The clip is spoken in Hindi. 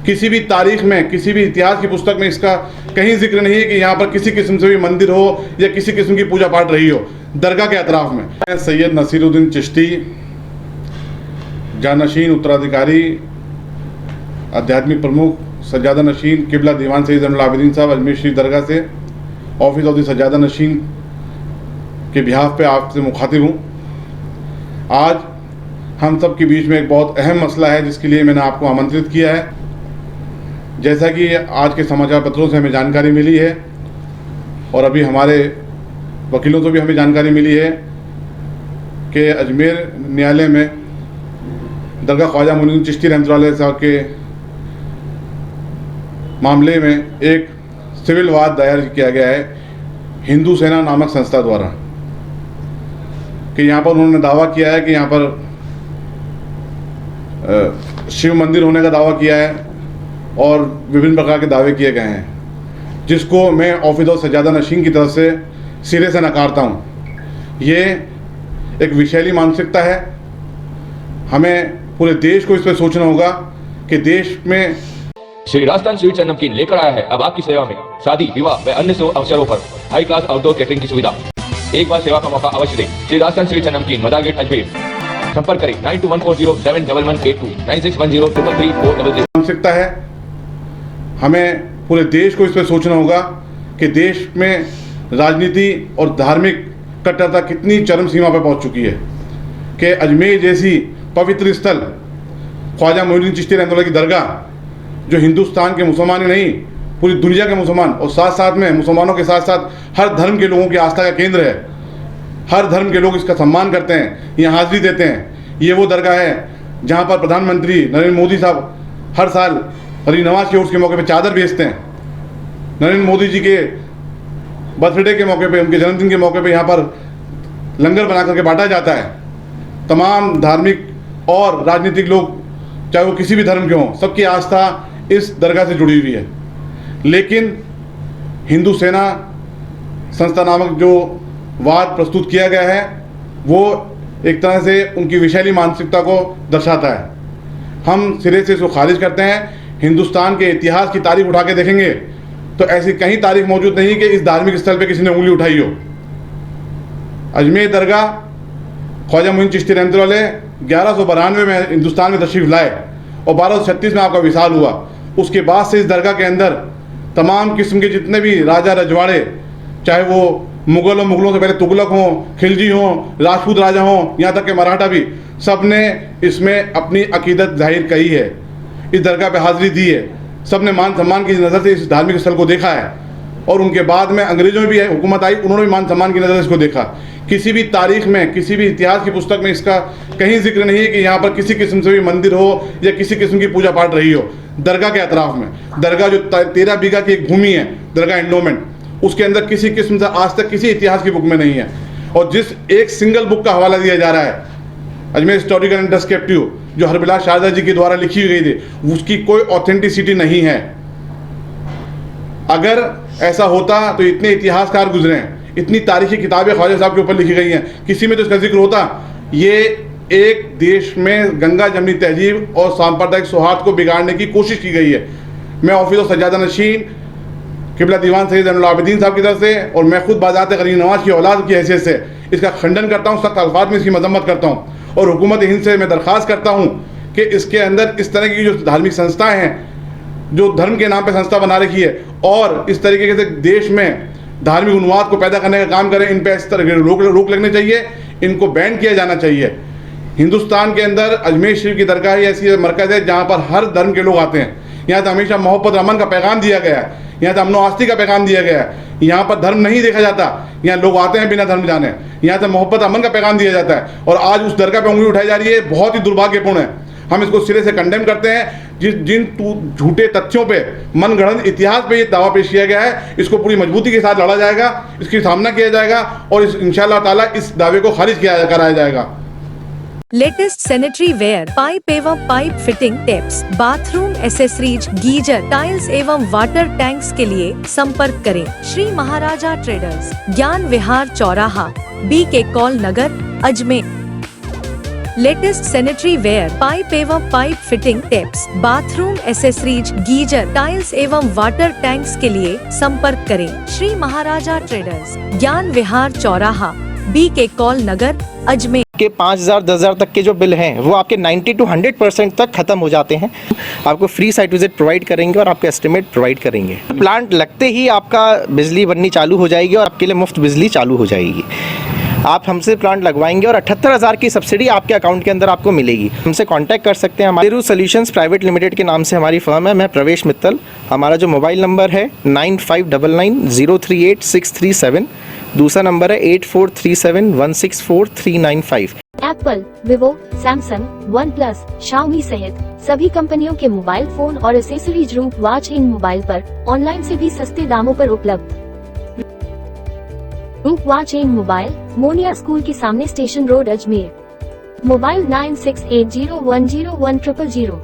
किसी भी तारीख में, किसी भी इतिहास की पुस्तक में इसका कहीं जिक्र नहीं है कि यहाँ पर किसी किस्म से भी मंदिर हो या किसी किस्म की पूजा पाठ रही हो दरगाह के अतराफ में। सैयद नसीरुद्दीन चिश्ती, जानशीन उत्तराधिकारी, आध्यात्मिक प्रमुख, सज्जादा नशीन किबला दीवान सैयद ज़ैनुल आबिदीन साहब, अजमेर शरीफ दरगाह से ऑफिस ऑफ द सज्जादा नशीन के बिहाफ पे आपसे मुखातिब हूँ। आज हम सब के बीच में एक बहुत अहम मसला है जिसके लिए मैंने आपको आमंत्रित किया है। जैसा कि आज के समाचार पत्रों से हमें जानकारी मिली है और अभी हमारे वकीलों से भी हमें जानकारी मिली है कि अजमेर न्यायालय में दरगाह ख्वाजा मोइनुद्दीन चिश्ती रहमतुल्लाह अलैह साहब के मामले में एक सिविल वाद दायर किया गया है हिंदू सेना नामक संस्था द्वारा कि यहाँ पर उन्होंने दावा किया है कि यहाँ पर शिव मंदिर होने का दावा किया है और विभिन्न प्रकार के दावे किए गए हैं, जिसको मैं ऑफिस ऑफ सज्जादा नशीन की तरफ से सिरे से नकारता हूँ। ये एक विषैली मानसिकता है। हमें पूरे देश को इस पर सोचना होगा कि देश में श्री राजस्थान स्वीट्स एंड नमकीन लेकर आया है अब आपकी सेवा में शादी, विवाह व अन्य शुभ अवसरों पर हाई क्लास आउटडोर कैटरिंग की सुविधा। एक बार सेवा का मौका अवश्य दें। श्री राजस्थान स्वीट्स एंड नमकीन, मदार गेट, अजमेर। संपर्क करें 9214071182 9610333400। मानसिकता है। हमें पूरे देश को इस पर सोचना होगा कि देश में राजनीति और धार्मिक कट्टरता कितनी चरम सीमा पर पहुंच चुकी है कि अजमेर जैसी पवित्र स्थल ख्वाजा मोइनुद्दीन चिश्ती रहमतुल्लाह की दरगाह, जो हिंदुस्तान के मुसलमान ही नहीं पूरी दुनिया के मुसलमान और साथ साथ में मुसलमानों के साथ साथ हर धर्म के लोगों की आस्था का केंद्र है। हर धर्म के लोग इसका सम्मान करते हैं, यहाँ हाजिरी देते हैं। ये वो दरगाह है जहाँ पर प्रधानमंत्री नरेंद्र मोदी साहब हर साल गरीब नवाज के उर्स के मौके पर चादर भेजते हैं। नरेंद्र मोदी जी के बर्थडे के मौके पे, उनके जन्मदिन के मौके पे यहाँ पर लंगर बना करके बांटा जाता है। तमाम धार्मिक और राजनीतिक लोग, चाहे वो किसी भी धर्म के हों, सबकी आस्था इस दरगाह से जुड़ी हुई है। लेकिन हिंदू सेना संस्था नामक जो वाद प्रस्तुत किया गया है वो एक तरह से उनकी विषैली मानसिकता को दर्शाता है। हम सिरे से इसको खारिज करते हैं। हिंदुस्तान के इतिहास की तारीख उठा के देखेंगे तो ऐसी कहीं तारीख मौजूद नहीं कि इस धार्मिक स्थल पे किसी ने उंगली उठाई हो। अजमेर दरगाह ख्वाजा मोइनुद्दीन चिश्ती रहमतुल्लाह अलैह 1192 में हिंदुस्तान में तशरीफ़ लाए और 1236 में आपका विसाल हुआ। उसके बाद से इस दरगाह के अंदर तमाम किस्म के जितने भी राजा रजवाड़े, चाहे वो मुग़ल और मुग़लों से पहले तुगलक हों, खिलजी हों, राजपूत राजा हों, यहाँ तक के मराठा भी, सब ने इसमें अपनी अकीदत जाहिर की है, इस दरगाह पे हाज़िरी दी है। सब ने मान सम्मान की नज़र से इस धार्मिक स्थल को देखा है और उनके बाद में अंग्रेज़ों में भी हुकूमत आई, उन्होंने भी मान सम्मान की नज़र से इसको देखा। किसी भी तारीख में, किसी भी इतिहास की पुस्तक में इसका कहीं जिक्र नहीं है कि यहाँ पर किसी किस्म से भी मंदिर हो या किसी किस्म की पूजा पाठ रही हो दरगाह के अतराफ में। दरगाह जो 13 बीघा की एक भूमि है, दरगाह एंडोमेंट, उसके अंदर किसी किस्म से आज तक किसी इतिहास की बुक में नहीं है। और जिस एक सिंगल बुक का हवाला दिया जा रहा है, अजमेर हिस्टोरिकल एंड डिस्क्रिप्टिव, जो हरबिलास शारदा जी के द्वारा लिखी गई थी, उसकी कोई ऑथेंटिसिटी नहीं है। अगर ऐसा होता तो इतने इतिहासकार गुजरे हैं, इतनी तारीखी किताबें ख्वाजा साहब के ऊपर लिखी गई हैं, किसी में तो इसका जिक्र होता। ये एक देश में गंगा जमनी तहजीब और सांप्रदायिक सौहार्द को बिगाड़ने की कोशिश की गई है। मैं ऑफिस ऑफ सज्जादा नशीन किबला दीवान सैयद ज़ैनुल आबिदीन साहब की तरफ से और मैं खुद बाज़ात गरीब नवाज की औलाद की हैसियत से इसका खंडन करता हूँ, सख्त अल्फाज में इसकी मजम्मत करता हूँ और हुकूमत हिंद से मैं दरख्वास्त करता हूँ कि इसके अंदर इस तरह की जो धार्मिक संस्थाएँ हैं, जो धर्म के नाम पर संस्था बना रखी है और इस तरीके से देश में धार्मिक उन्माद को पैदा करने का काम करें, इन पर इस तरह रोक लगनी चाहिए, इनको बैन किया जाना चाहिए। हिंदुस्तान के अंदर अजमेर शरीफ की दरगाह ही ऐसी मरकज़ है जहाँ पर हर धर्म के लोग आते हैं। यहाँ तो हमेशा मोहब्बत अमन का पैगाम दिया गया है, यहाँ तो अमनो आस्ती का पैगाम दिया गया है। यहाँ पर धर्म नहीं देखा जाता, यहाँ लोग आते हैं बिना धर्म जाने। यहाँ तो मोहब्बत अमन का पैगाम दिया जाता है और आज उस दरगाह पर उंगली उठाई जा रही है, बहुत ही दुर्भाग्यपूर्ण है। हम इसको सिरे से कंडेम करते हैं। जिन झूठे तथ्यों पे, मनगढ़ंत इतिहास पे ये दावा पेश किया गया है, इसको पूरी मजबूती के साथ लड़ा जाएगा, इसकी सामना किया जाएगा और इंशाअल्लाह ताला इस दावे को खारिज कराया जाएगा। लेटेस्ट सैनिटरी वेयर, पाइप एवं pipe fitting tips, bathroom accessories, geyser, tiles एवं वाटर टैंक्स के लिए संपर्क करें श्री महाराजा ट्रेडर्स, ज्ञान विहार चौराहा, BK Kaul Nagar, Ajmer. Latest sanitary ware, pipe एवं pipe fitting tips, bathroom accessories, geyser, tiles एवं वाटर टैंक्स के लिए संपर्क करें श्री महाराजा ट्रेडर्स, ज्ञान विहार चौराहा, BK कॉल नगर, अजमेर। के 5,000 10,000 तक के जो बिल हैं वो आपके 90 to 100% तक खत्म हो जाते हैं। आपको फ्री साइट विजिट प्रोवाइड करेंगे और आपके एस्टिमेट प्रोवाइड करेंगे। प्लांट लगते ही आपका बिजली बननी चालू हो जाएगी और आपके लिए मुफ्त बिजली चालू हो जाएगी। आप हमसे प्लांट लगवाएंगे और 78,000 की सब्सिडी आपके अकाउंट के अंदर आपको मिलेगी। हमसे कांटेक्ट कर सकते हैं। हमारे सॉल्यूशंस प्राइवेट लिमिटेड के नाम से हमारी फर्म है। मैं प्रवेश मित्तल। हमारा जो मोबाइल नंबर है 9599038637, दूसरा नंबर है 8437164395। Apple, Vivo, Samsung, one plus, Xiaomi सहित सभी कंपनियों के मोबाइल फोन और एसेसरीज रूप वॉच इन मोबाइल पर ऑनलाइन से भी सस्ते दामों पर उपलब्ध। रूप watch in mobile, Moniya school के सामने, स्टेशन रोड, अजमेर। मोबाइल 968010100000।